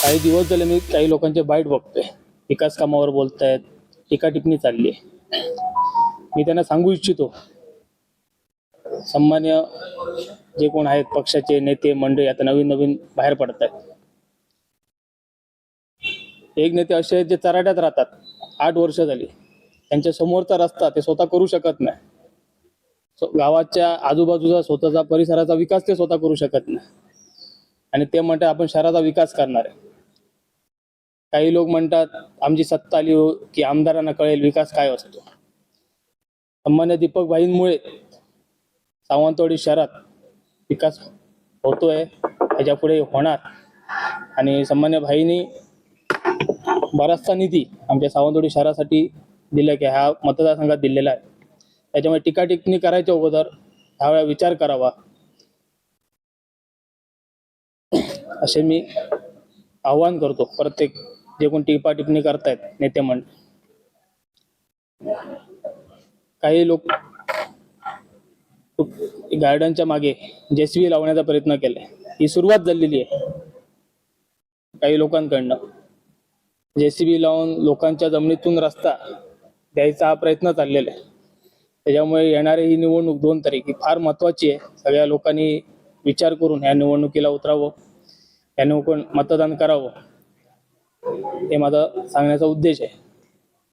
काही दिवस झाले मी काही लोकांचे बाईट बघतोय, विकास कामावर बोलतायत, टीका टिप्पणी चालली आहे. मी त्यांना सांगू इच्छितो, सन्मान्य जे कोण आहेत पक्षाचे नेते मंडळी आता नवीन नवीन बाहेर पडत आहेत. एक नेते असे आहेत जे चराट्यात राहतात, 8 वर्ष झाली, त्यांच्या समोरचा रस्ता ते स्वतः करू शकत नाही. गावाच्या आजूबाजूचा स्वतःचा परिसराचा विकास ते स्वतः करू शकत नाही आणि ते म्हणतात आपण शहराचा विकास करणार आहे. काही लोक म्हणतात आमची सत्ता आली हो की आमदारांना कळेल विकास काय असतो. सन्मान्य दीपक भाईंमुळे सावंतवाडी शहरात विकास होतोय, त्याच्या पुढे होणार. आणि सन्मान्य भाईंनी बराचसा निधी आमच्या सावंतवाडी शहरासाठी दिला की ह्या मतदारसंघात दिलेला आहे. त्याच्यामुळे टीका टिप्पणी करायच्या अगोदर ह्यावेळा विचार करावा असे मी आवाहन करतो प्रत्येक जे कोण टीका टिप्पणी करतायत नेते मंडळ. काही लोक गार्डनच्या मागे जेसीबी लावण्याचा प्रयत्न केलाय, ही सुरुवात झालेली आहे. काही लोकांकडनं जेसीबी लावून लोकांच्या जमिनीतून रस्ता द्यायचा हा प्रयत्न चाललेला आहे. त्याच्यामुळे येणारी ही निवडणूक 2 तारीख ही फार महत्त्वाची आहे. सगळ्या लोकांनी विचार करून ह्या निवडणुकीला उतरावं, या निवडणुकीत मतदान करावं, हे माझा सांगण्याचा उद्देश आहे.